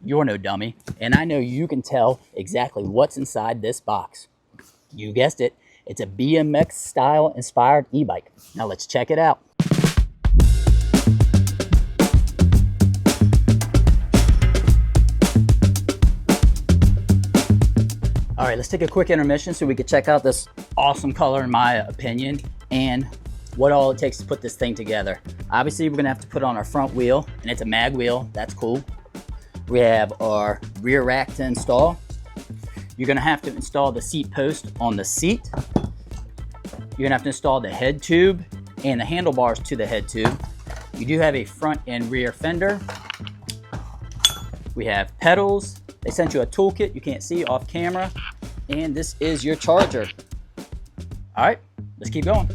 you're no dummy, and I know you can tell exactly what's inside this box. You guessed it, it's a BMX style inspired e-bike. Now let's check it out. All right, let's take a quick intermission so we can check out this awesome color, in my opinion, and what all it takes to put this thing together. Obviously, we're gonna have to put on our front wheel, and it's a mag wheel, that's cool. We have our rear rack to install. You're gonna have to install the seat post on the seat. You're gonna have to install the head tube and the handlebars to the head tube. You do have a front and rear fender. We have pedals. They sent you a toolkit you can't see off camera. And this is your charger. All right, let's keep going.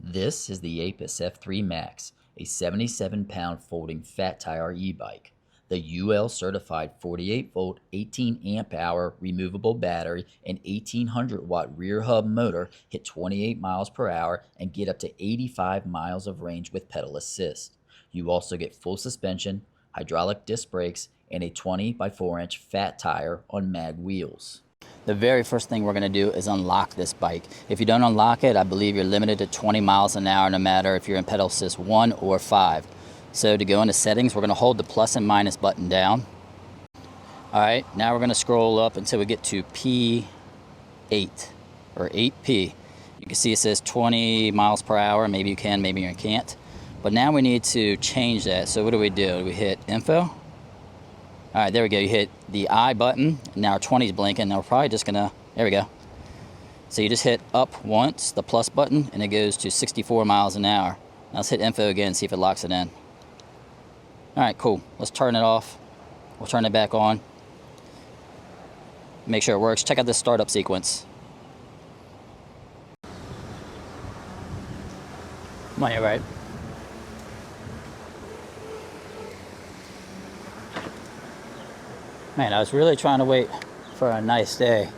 This is the Aipas F3 Max, a 77-pound folding fat tire e-bike. The UL certified 48 volt, 18 amp hour removable battery and 1800 watt rear hub motor hit 28 miles per hour and get up to 85 miles of range with pedal assist. You also get full suspension, hydraulic disc brakes, and a 20 by 4 inch fat tire on mag wheels. The very first thing we're going to do is unlock this bike. If you don't unlock it, I believe you're limited to 20 miles an hour no matter if you're in pedal assist 1 or 5. So to go into settings, we're going to hold the plus and minus button down. All right, now we're going to scroll up until we get to P8 or 8P. You can see it says 20 miles per hour. Maybe you can, maybe you can't. But now we need to change that. So what do? We hit info. All right, there we go. You hit the I button. Now our 20 is blinking. Now we're probably just going to, there we go. So you just hit up once, the plus button, and it goes to 64 miles an hour. Now let's hit info again, see if it locks it in. All right, cool. Let's turn it off. We'll turn it back on. Make sure it works. Check out this startup sequence. Come on, you're right. Man, I was really trying to wait for a nice day,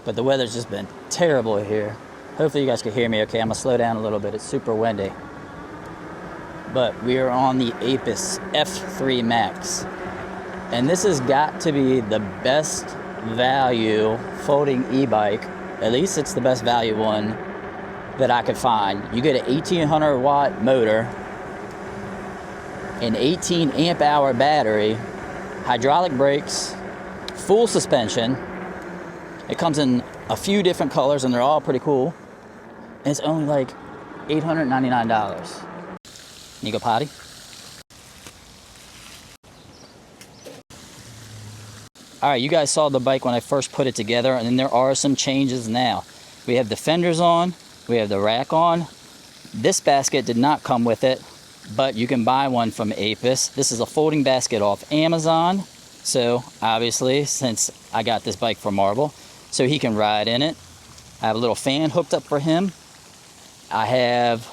but the weather's just been terrible here. Hopefully you guys can hear me okay. I'm gonna slow down a little bit. It's super windy. But we are on the Aipas F3 Max. And this has got to be the best value folding e-bike. At least it's the best value one that I could find. You get an 1800 watt motor, an 18 amp hour battery, hydraulic brakes, full suspension. It comes in a few different colors and they're all pretty cool. And it's only like $899. You go potty? All right, you guys saw the bike when I first put it together, and then there are some changes now. We have the fenders on, we have the rack on. This basket did not come with it, but you can buy one from Aipas. This is a folding basket off Amazon. So obviously, since I got this bike for Marble, so he can ride in it. I have a little fan hooked up for him. I have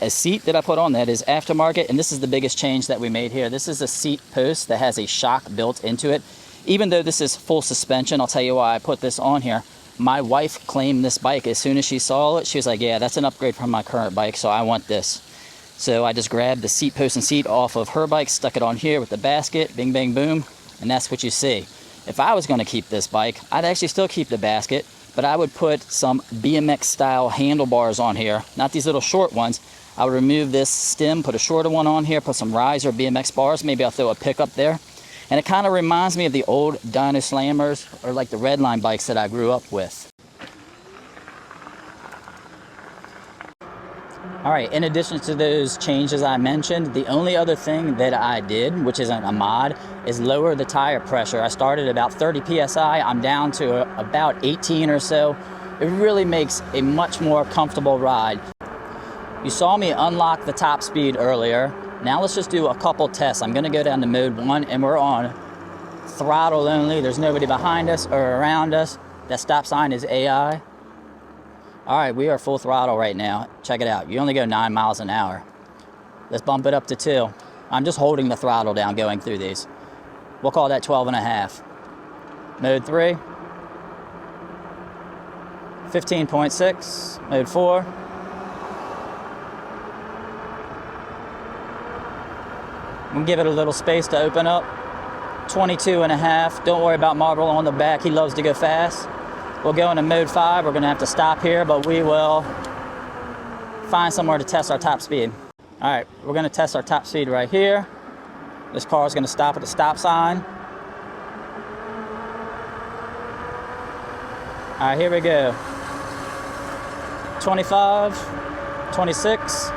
a seat that I put on that is aftermarket, and this is the biggest change that we made here. This is a seat post that has a shock built into it. Even though this is full suspension, I'll tell you why I put this on here. My wife claimed this bike as soon as she saw it. She was like, yeah, that's an upgrade from my current bike, so I want this. So I just grabbed the seat post and seat off of her bike, stuck it on here with the basket, bing, bang, boom, and that's what you see. If I was gonna keep this bike, I'd actually still keep the basket, but I would put some BMX style handlebars on here, not these little short ones. I would remove this stem, put a shorter one on here, put some riser BMX bars. Maybe I'll throw a pickup there. And it kind of reminds me of the old Dino Slammers or like the Redline bikes that I grew up with. All right, in addition to those changes I mentioned, the only other thing that I did, which isn't a mod, is lower the tire pressure. I started about 30 PSI. I'm down to about 18 or so. It really makes a much more comfortable ride. You saw me unlock the top speed earlier. Now let's just do a couple tests. I'm gonna go down to mode 1 and we're on throttle only. There's nobody behind us or around us. That stop sign is AI. All right, we are full throttle right now. Check it out. You only go 9 miles an hour. Let's bump it up to 2. I'm just holding the throttle down going through these. We'll call that 12.5. Mode 3. 15.6. Mode 4. We'll give it a little space to open up. 22.5. Don't worry about Marvel on the back. He loves to go fast. We'll go into mode 5. We're going to have to stop here, but we will find somewhere to test our top speed. All right, we're going to test our top speed right here. This car is going to stop at the stop sign. All right, here we go. 25, 26,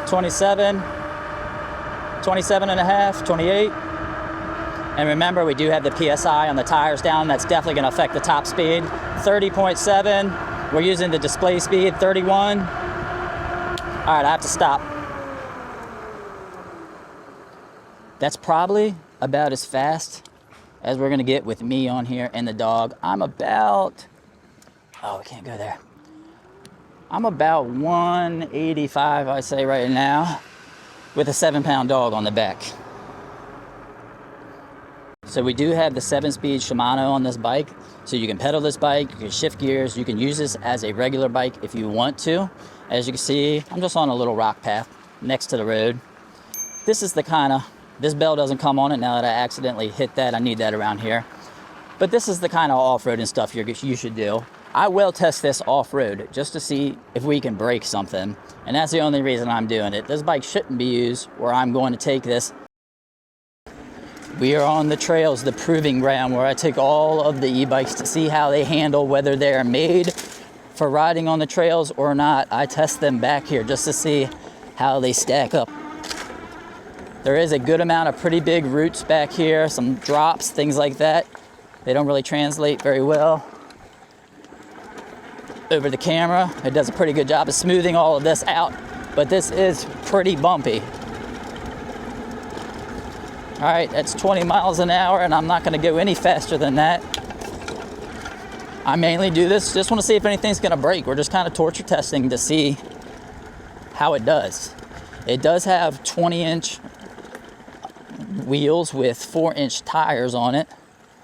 27, 27.5, 28. And remember, we do have the PSI on the tires down. That's definitely going to affect the top speed. 30.7. We're using the display speed, 31. All right, I have to stop. That's probably about as fast as we're going to get with me on here and the dog. I'm about, oh, we can't go there. I'm about 185, I say right now, with a 7-pound dog on the back. So we do have the 7-speed Shimano on this bike. So you can pedal this bike, you can shift gears, you can use this as a regular bike if you want to. As you can see, I'm just on a little rock path next to the road. This is the kind of, this bell doesn't come on it now that I accidentally hit that. I need that around here. But this is the kind of off-road and stuff you should do. I will test this off-road just to see if we can break something. And that's the only reason I'm doing it. This bike shouldn't be used where I'm going to take this. We are on the trails, the proving ground, where I take all of the e-bikes to see how they handle, whether they are made for riding on the trails or not. I test them back here just to see how they stack up. There is a good amount of pretty big roots back here, some drops, things like that. They don't really translate very well over the camera. It does a pretty good job of smoothing all of this out, but this is pretty bumpy. All right, that's 20 miles an hour, and I'm not gonna go any faster than that. I mainly do this, just wanna see if anything's gonna break. We're just kind of torture testing to see how it does. It does have 20-inch wheels with 4-inch tires on it.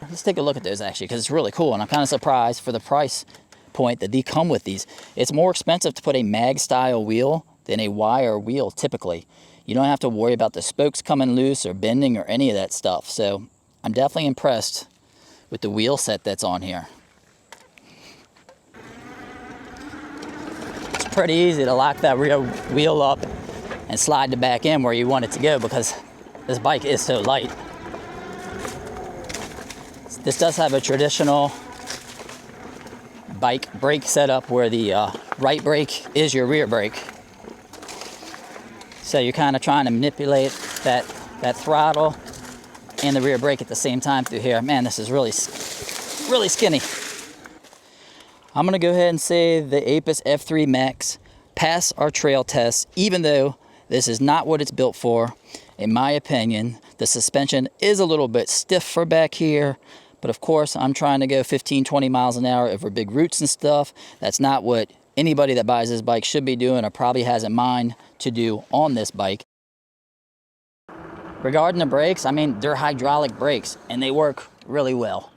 Let's take a look at those actually, because it's really cool, and I'm kind of surprised for the price point that they come with these. It's more expensive to put a mag style wheel than a wire wheel typically. You don't have to worry about the spokes coming loose or bending or any of that stuff. So I'm definitely impressed with the wheel set that's on here. It's pretty easy to lock that rear wheel up and slide the back in where you want it to go because this bike is so light. This does have a traditional bike brake setup where the right brake is your rear brake. So you're kind of trying to manipulate that throttle and the rear brake at the same time through here. Man, this is really skinny. I'm gonna go ahead and say the Aipas F3 Max passed our trail test, even though this is not what it's built for. In my opinion, the suspension is a little bit stiff for back here, but of course I'm trying to go 15, 20 miles an hour over big roots and stuff. That's not what anybody that buys this bike should be doing or probably has in mind to do on this bike. Regarding the brakes, I mean, they're hydraulic brakes and they work really well.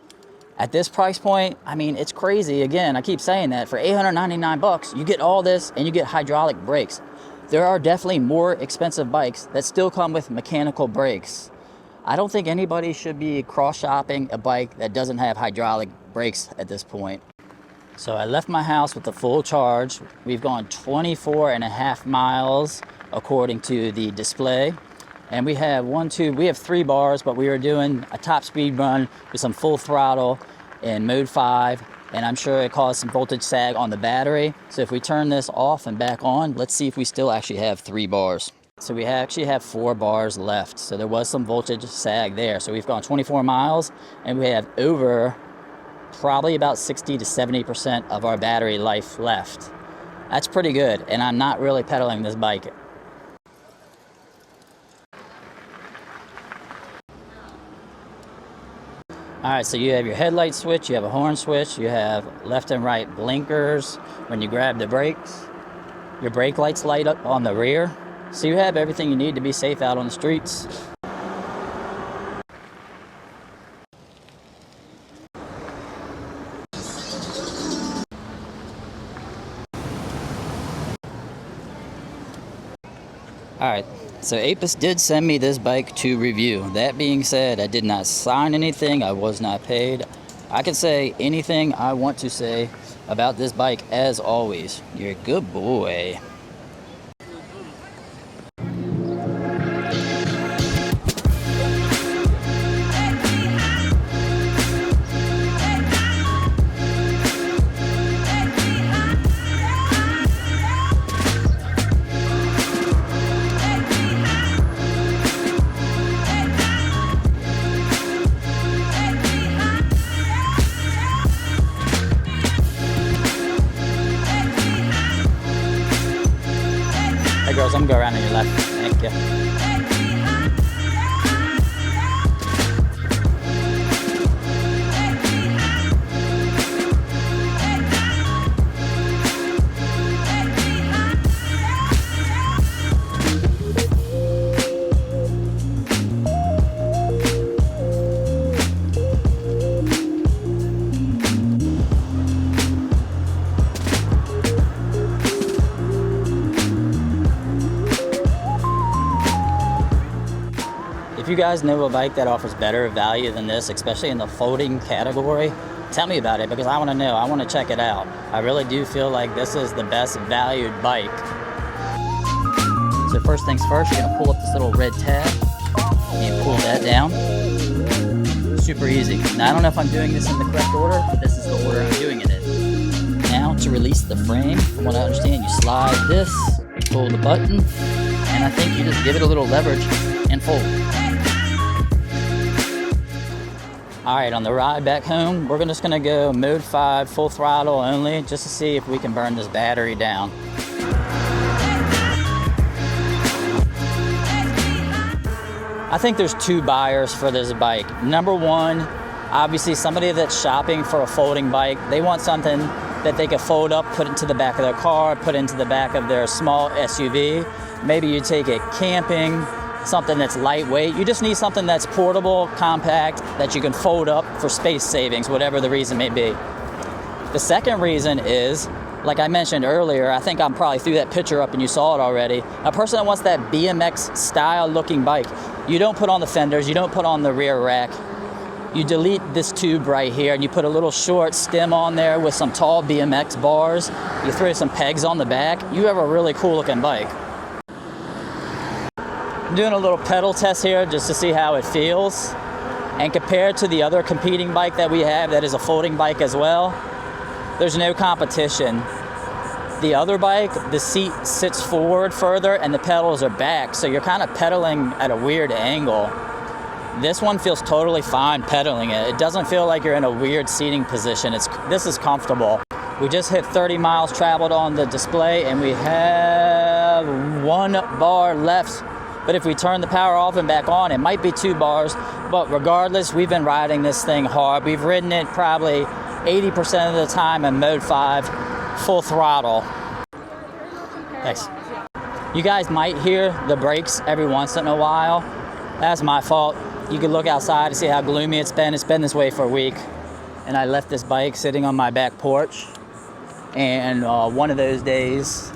At this price point, I mean, it's crazy. Again, I keep saying that for 899 bucks, you get all this and you get hydraulic brakes. There are definitely more expensive bikes that still come with mechanical brakes. I don't think anybody should be cross-shopping a bike that doesn't have hydraulic brakes at this point. So I left my house with a full charge. We've gone 24.5 miles according to the display. And we have we have 3 bars, but we are doing a top speed run with some full throttle in mode 5. And I'm sure it caused some voltage sag on the battery. So if we turn this off and back on, let's see if we still actually have 3 bars. So we actually have 4 bars left. So there was some voltage sag there. So we've gone 24 miles and we have over probably about 60 to 70% of our battery life left. That's pretty good, and I'm not really pedaling this bike. All right, so you have your headlight switch, you have a horn switch, you have left and right blinkers when you grab the brakes. Your brake lights light up on the rear. So you have everything you need to be safe out on the streets. Alright, so Aipas did send me this bike to review. That being said, I did not sign anything, I was not paid. I can say anything I want to say about this bike as always. You're a good boy. Hey girls, I'm gonna go around on your left. Thank you. If you guys know a bike that offers better value than this, especially in the folding category, tell me about it because I want to know. I want to check it out. I really do feel like this is the best valued bike. So first things first, you're going to pull up this little red tab and you pull that down. Super easy. Now I don't know if I'm doing this in the correct order, but this is the order I'm doing it in. Now to release the frame, from what I understand, you slide this, pull the button, and I think you just give it a little leverage and fold. Alright, on the ride back home, we're just going to go mode 5, full throttle only, just to see if we can burn this battery down. I think there's two buyers for this bike. Number one, obviously somebody that's shopping for a folding bike, they want something that they can fold up, put into the back of their car, put into the back of their small SUV. Maybe you take it camping, something that's lightweight. You just need something that's portable, compact, that you can fold up for space savings, whatever the reason may be. The second reason is, like I mentioned earlier, I think I'm probably threw that picture up and you saw it already, a person that wants that BMX style looking bike. You don't put on the fenders, you don't put on the rear rack. You delete this tube right here and you put a little short stem on there with some tall BMX bars. You throw some pegs on the back. You have a really cool looking bike. I'm doing a little pedal test here just to see how it feels. And compared to the other competing bike that we have that is a folding bike as well, there's no competition. The other bike, the seat sits forward further and the pedals are back, so you're kind of pedaling at a weird angle. This one feels totally fine pedaling it. It doesn't feel like you're in a weird seating position. This is comfortable. We just hit 30 miles traveled on the display and we have 1 bar left. But if we turn the power off and back on, it might be 2 bars. But regardless, we've been riding this thing hard. We've ridden it probably 80% of the time in mode 5, full throttle. Thanks. You guys might hear the brakes every once in a while. That's my fault. You can look outside to see how gloomy it's been. It's been this way for a week. And I left this bike sitting on my back porch. And one of those days,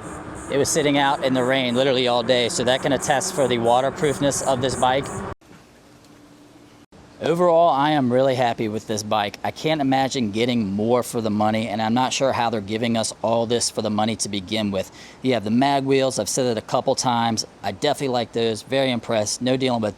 it was sitting out in the rain literally all day, so that can attest for the waterproofness of this bike. Overall, I am really happy with this bike. I can't imagine getting more for the money, and I'm not sure how they're giving us all this for the money to begin with. You have the mag wheels. I've said it a couple times. I definitely like those. Very impressed. No dealing with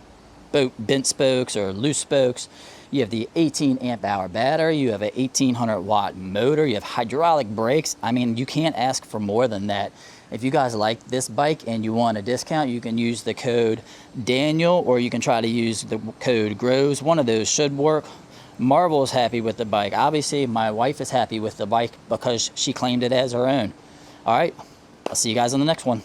bent spokes or loose spokes. You have the 18 amp hour battery. You have an 1800 watt motor. You have hydraulic brakes. I mean, you can't ask for more than that. If you guys like this bike and you want a discount, you can use the code Daniel, or you can try to use the code Grows. One of those should work. Marvel's happy with the bike. Obviously, my wife is happy with the bike because she claimed it as her own. All right, I'll see you guys on the next one.